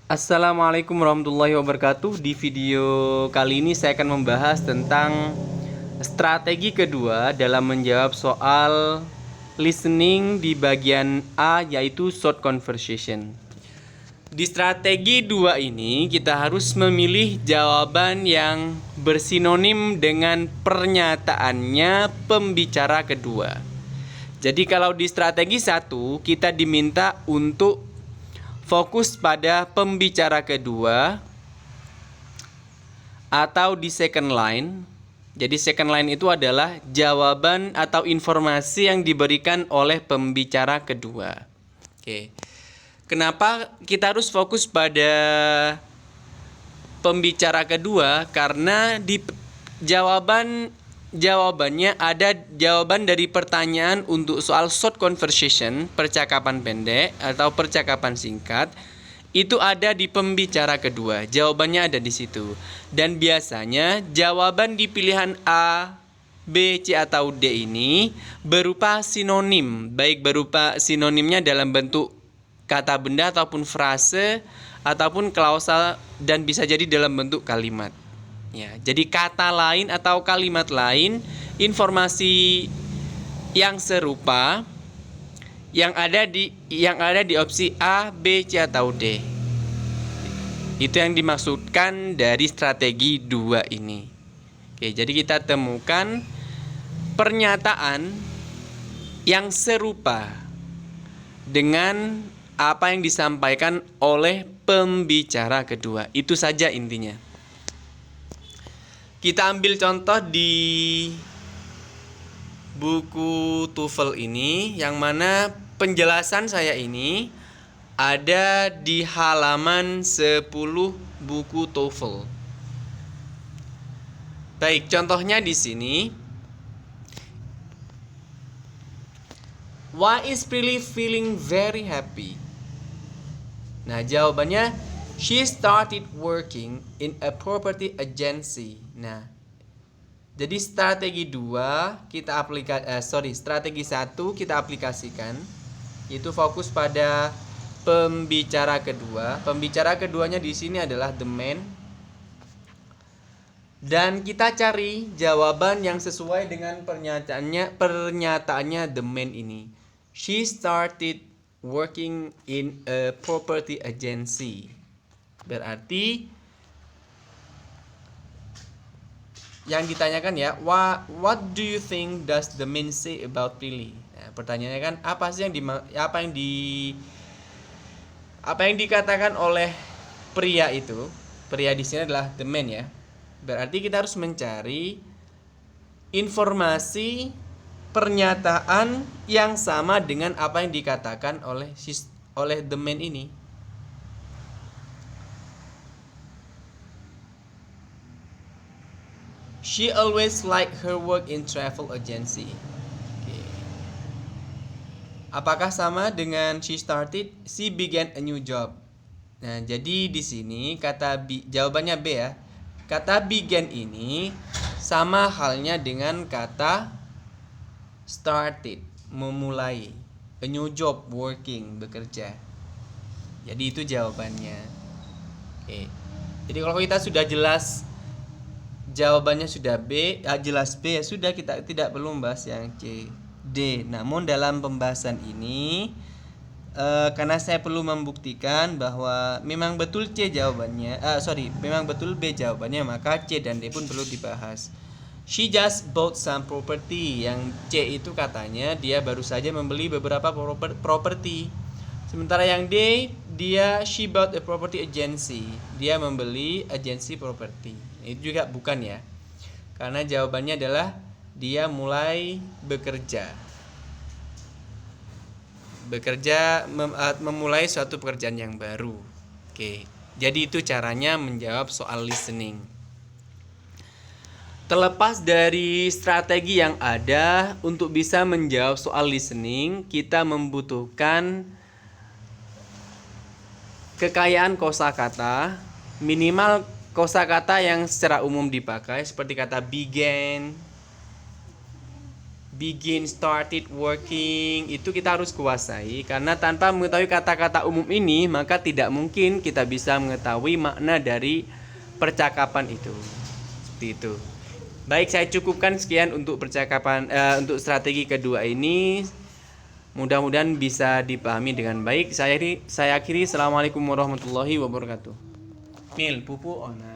Assalamualaikum warahmatullahi wabarakatuh. Di video kali ini saya akan membahas tentang strategi kedua dalam menjawab soal listening di bagian A, yaitu short conversation. Di strategi 2 ini kita harus memilih jawaban yang bersinonim dengan pernyataannya pembicara kedua. Jadi kalau di strategi 1 kita diminta untuk fokus pada pembicara kedua atau di second line. Jadi second line itu adalah jawaban atau informasi yang diberikan oleh pembicara kedua. Oke. Kenapa kita harus fokus pada pembicara kedua? Karena di jawabannya ada jawaban dari pertanyaan untuk soal short conversation, percakapan pendek atau percakapan singkat, itu ada di pembicara kedua. Jawabannya ada di situ. Dan biasanya jawaban di pilihan A, B, C atau D ini berupa sinonim, baik berupa sinonimnya dalam bentuk kata benda ataupun frase ataupun klausal, dan bisa jadi dalam bentuk kalimat. Ya, jadi kata lain atau kalimat lain, informasi yang serupa yang ada di opsi A, B, C atau D. Itu yang dimaksudkan dari strategi 2 ini. Oke, jadi kita temukan pernyataan yang serupa dengan apa yang disampaikan oleh pembicara kedua. Itu saja intinya. Kita ambil contoh di buku TOEFL ini, yang mana penjelasan saya ini ada di halaman 10 buku TOEFL. Baik, contohnya di sini. Why is Prilly feeling very happy? Nah, jawabannya she started working in a property agency. Nah, jadi strategi 2 kita strategi 1 kita aplikasikan, yaitu fokus pada pembicara kedua. Pembicara keduanya di sini adalah the man. Dan kita cari jawaban yang sesuai dengan pernyataannya the man ini. She started working in a property agency. Berarti yang ditanyakan ya, what do you think does the man say about Prilly? Nah, pertanyaannya kan apa sih apa yang dikatakan oleh pria itu? Pria di sini adalah the man ya. Berarti kita harus mencari informasi pernyataan yang sama dengan apa yang dikatakan oleh the man ini. She always liked her work in travel agency. Okay. Apakah sama dengan she began a new job? Nah, jadi di sini jawabannya B ya. Kata began ini sama halnya dengan kata started, memulai. A new job, working, bekerja. Jadi itu jawabannya. Oke. Jadi kalau kita sudah jelas jawabannya sudah B, jelas B, ya sudah, kita tidak perlu membahas yang C, D. Namun dalam pembahasan ini karena saya perlu membuktikan bahwa memang betul memang betul B jawabannya, maka C dan D pun perlu dibahas. She just bought some property. Yang C itu katanya dia baru saja membeli beberapa properti. Sementara yang D, she bought a property agency. Dia membeli agensi properti. Itu juga bukan ya. Karena jawabannya adalah dia mulai bekerja. Memulai suatu pekerjaan yang baru. Oke. Jadi itu caranya menjawab soal listening. Terlepas dari strategi yang ada, untuk bisa menjawab soal listening, kita membutuhkan kekayaan kosakata, minimal kosakata yang secara umum dipakai seperti kata began, begin, started, working, itu kita harus kuasai. Karena tanpa mengetahui kata-kata umum ini, maka tidak mungkin kita bisa mengetahui makna dari percakapan itu. Seperti itu. Baik, saya cukupkan sekian untuk percakapan untuk strategi kedua ini. Mudah-mudahan bisa dipahami dengan baik. Saya akhiri. Assalamualaikum warahmatullahi wabarakatuh. Mil, pupu ona.